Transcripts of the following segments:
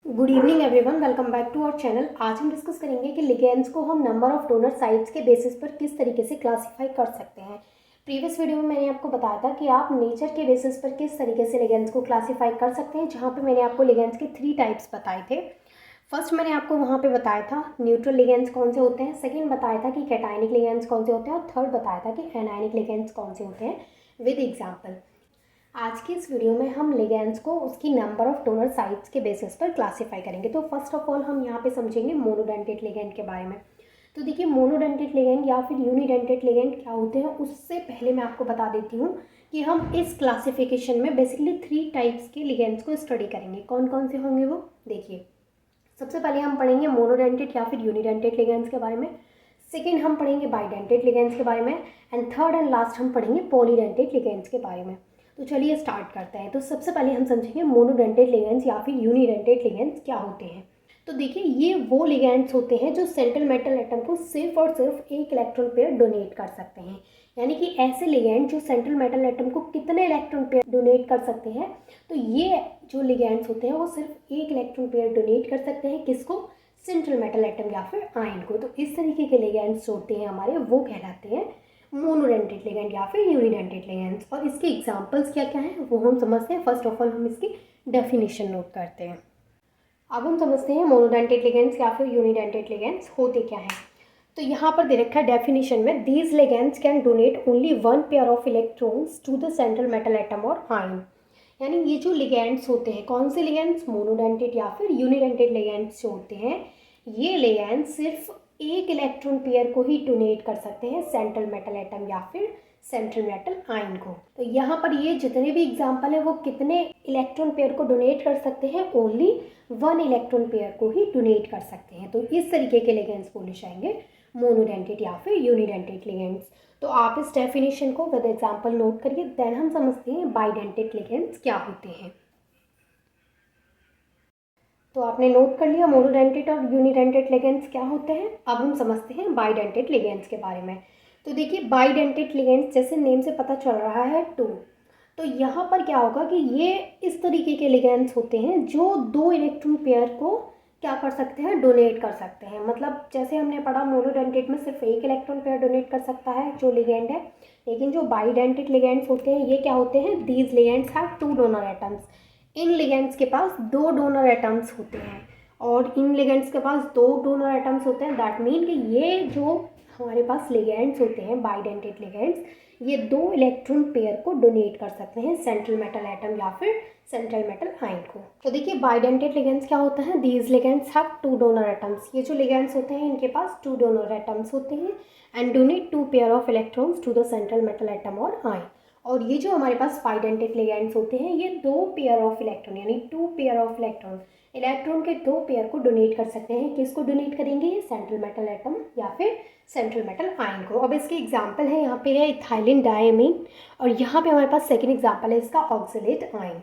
Good evening everyone, welcome back to our channel. आज हम discuss करेंगे कि लिगेंड्स को हम नंबर ऑफ डोनर साइट्स के बेसिस पर किस तरीके से क्लासीफाई कर सकते हैं। प्रीवियस वीडियो में मैंने आपको बताया था कि आप नेचर के बेसिस पर किस तरीके से लिगेंड्स को क्लासीफाई कर सकते हैं, जहाँ पे मैंने आपको लिगेंड्स के 3 टाइप्स बताए थे। फर्स्ट मैंने आपको वहाँ पे बताया था न्यूट्रल लिगेंड्स कौन से होते हैं, सेकेंड बताया था कि कैटायनिक लिगेंड्स कौन से होते हैं, और थर्ड बताया था कि एनायनिक लिगेंड्स कौन से होते हैं विद एग्जाम्पल। आज की इस वीडियो में हम लिगेंड्स को उसकी नंबर ऑफ डोनर साइट्स के बेसिस पर क्लासीफाई करेंगे। तो फर्स्ट ऑफ ऑल हम यहाँ पे समझेंगे मोनोडेंटेट लिगेंड के बारे में। तो देखिए, मोनोडेंटेट लिगेंड या फिर यूनिडेंटेट लिगेंड क्या होते हैं, उससे पहले मैं आपको बता देती हूँ कि हम इस क्लासिफिकेशन में बेसिकली 3 टाइप्स के लिगेंड्स को स्टडी करेंगे। कौन कौन से होंगे वो देखिए। सबसे पहले हम पढ़ेंगे मोनोडेंटेट या फिर यूनिडेंटेट लिगेंड्स के बारे में, सेकेंड हम पढ़ेंगे बाइडेंटेट लिगेंड्स के बारे में, एंड थर्ड एंड लास्ट हम पढ़ेंगे पॉलीडेंटेट लिगेंड्स के बारे में। तो चलिए स्टार्ट करते हैं। तो सबसे पहले हम समझेंगे मोनोडेंटेट लिगेंड्स या फिर यूनिडेंटेट लिगेंड्स क्या होते हैं। तो देखिए, ये वो लिगेंड्स होते हैं जो सेंट्रल मेटल एटम को सिर्फ और सिर्फ एक इलेक्ट्रॉन पेयर डोनेट कर सकते हैं। यानी कि ऐसे लिगेंड जो सेंट्रल मेटल एटम को कितने इलेक्ट्रॉन पेयर डोनेट कर सकते हैं, तो ये जो लिगेंड्स होते हैं वो सिर्फ एक इलेक्ट्रॉन पेयर डोनेट कर सकते हैं। किसको? सेंट्रल मेटल एटम या फिर आयन को। तो इस तरीके के लिगेंड्स होते हैं हमारे, वो कहलाते हैं मोनोडेंटेट लिगेंड या फिर यूनिडेंटेट लिगेंड्स। और इसके एग्जांपल्स क्या क्या हैं वो हम समझते हैं। फर्स्ट ऑफ ऑल हम इसकी डेफिनेशन नोट करते हैं। अब हम समझते हैं मोनोडेंटेट लिगेंड्स या फिर यूनिडेंटेट लिगेंड्स होते क्या हैं। तो यहाँ पर दे रखा है डेफिनेशन में, these ligands can donate only one pair of electrons to the central metal atom और आयन। यानी ये जो लिगेंड्स होते हैं, कौन से लिगेंड्स? मोनोडेंटेट या फिर यूनिडेंटेट लिगेंड्स जो होते हैं, ये लिगेंड्स सिर्फ एक इलेक्ट्रॉन पेयर को ही डोनेट कर सकते हैं सेंट्रल मेटल एटम या फिर सेंट्रल मेटल आयन को। तो यहाँ पर ये जितने भी एग्जाम्पल है वो कितने इलेक्ट्रॉन पेयर को डोनेट कर सकते हैं? ओनली वन इलेक्ट्रॉन पेयर को ही डोनेट कर सकते हैं। तो इस तरीके के लिगेंड्स बोले जाएंगे मोनोडेंटेट या फिर यूनिडेंटेट लिगेंड्स। तो आप इस डेफिनेशन को विद एग्जाम्पल नोट करिए, देन हम समझते हैं बाइडेंटेट लिगेंड्स क्या होते हैं। तो आपने नोट कर लिया मोनोडेंटेट और यूनिडेंटेट लिगेंड्स क्या होते हैं। अब हम समझते हैं बाइडेंटेट लिगेंड्स के बारे में। तो देखिए, बाइडेंटेट लिगेंड्स जैसे नेम से पता चल रहा है टू, तो यहाँ पर क्या होगा कि ये इस तरीके के लिगेंड्स होते हैं जो दो इलेक्ट्रॉन पेयर को क्या कर सकते हैं? डोनेट कर सकते हैं। मतलब जैसे हमने पढ़ा मोनोडेंटेट में सिर्फ एक इलेक्ट्रॉन पेयर डोनेट कर सकता है जो लिगेंड है, लेकिन जो बाइडेंटेट लिगेंड्स होते हैं ये क्या होते हैं? These ligands have 2 donor atoms. In ligands के पास 2 डोनर एटम्स होते हैं, और इन लिगेंड्स के पास 2 डोनर एटम्स होते हैं। दैट मीन कि ये जो हमारे पास लिगेंड्स होते हैं बाइडेंटेट लिगेंड्स, ये 2 इलेक्ट्रॉन पेयर को डोनेट कर सकते हैं सेंट्रल मेटल एटम या फिर सेंट्रल मेटल आयन को। तो देखिए, बाइडेंटेट लिगेंड्स क्या होता है? These ligands have 2 donor atoms. ये जो लिगेंड्स होते हैं इनके पास 2 डोनर एटम्स होते हैं and donate 2 pair of electrons to the central metal atom और आयन। और ये जो हमारे पास बाइडेंटेट लिगेंड्स होते हैं ये 2 पेयर ऑफ इलेक्ट्रॉन यानी 2 पेयर ऑफ इलेक्ट्रॉन के 2 पेयर को डोनेट कर सकते हैं। किसको डोनेट करेंगे? सेंट्रल मेटल एटम या फिर सेंट्रल मेटल आयन को। अब इसके एग्जाम्पल है, यहाँ पे है इथाइलिन डायमीन, और यहाँ पे हमारे पास सेकेंड एग्जाम्पल है इसका ऑक्सलेट आयन।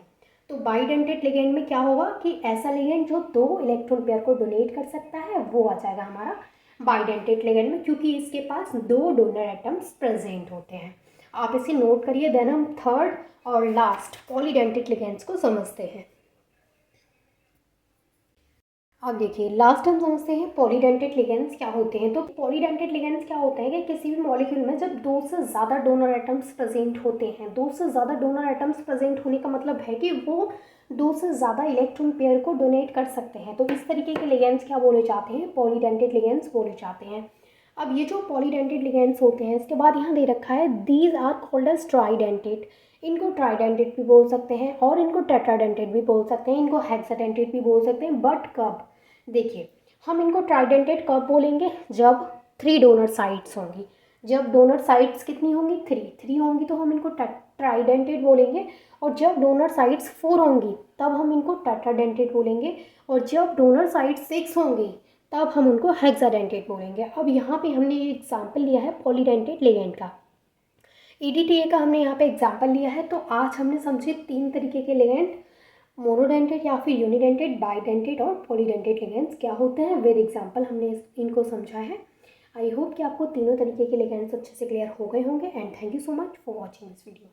तो बाइडेंटेट लिगेंड में क्या होगा कि ऐसा लिगेंड जो 2 इलेक्ट्रॉन पेयर को डोनेट कर सकता है वो आ जाएगा हमारा बाइडेंटेट लिगेंड में, क्योंकि इसके पास 2 डोनर एटम्स प्रेजेंट होते हैं। आप इसे नोट करिए। देन हम थर्ड और लास्ट पॉलीडेंटेट लिगेंड्स को समझते हैं। अब देखिए, लास्ट हम समझते हैं पॉलीडेंटेट लिगेंड्स क्या होते हैं। तो पॉलीडेंटेट लिगेंड्स क्या होते हैं कि किसी भी मॉलिक्यूल में जब 2 से ज़्यादा डोनर एटम्स प्रेजेंट होते हैं, 2 से ज़्यादा डोनर एटम्स प्रेजेंट होने का मतलब है कि वो 2 से ज़्यादा इलेक्ट्रॉन पेयर को डोनेट कर सकते हैं। तो इस तरीके के लिगेंड्स क्या बोले जाते हैं? पॉलीडेंटेट लिगेंड्स बोले जाते हैं। अब ये जो पॉलीडेंटेट लिगेंड्स होते हैं, इसके बाद यहाँ दे रखा है these are called as tridentate. इनको ट्राइडेंटेट भी बोल सकते हैं और इनको टेट्राडेंटेट भी बोल सकते हैं, इनको हेक्साडेंटेट भी बोल सकते हैं। बट कब? देखिए, हम इनको ट्राइडेंटेट कब बोलेंगे? जब 3 डोनर साइट्स होंगी। जब डोनर साइट्स कितनी होंगी? 3 होंगी तो हम इनको ट्राइडेंटेट बोलेंगे। और जब डोनर साइट्स 4 होंगी तब हम इनको टेट्राडेंटेट बोलेंगे। और जब डोनर साइट्स 6 होंगी तब हम उनको हेक्साडेंटेट बोलेंगे। अब यहाँ पे हमने ये एग्जाम्पल लिया है पॉलीडेंटेट लिगेंड का, EDTA का हमने यहाँ पे एग्जाम्पल लिया है। तो आज हमने समझे 3 तरीके के लिगेंड, मोनोडेंटेट या फिर यूनिडेंटेट, बाइडेंटेट और पॉलीडेंटेट लिगेंड्स क्या होते हैं। विद एग्जाम्पल हमने इनको समझा है। आई होप कि आपको तीनों तरीके के लिगेंड्स अच्छे से क्लियर हो गए होंगे, and thank you so much for watching this video.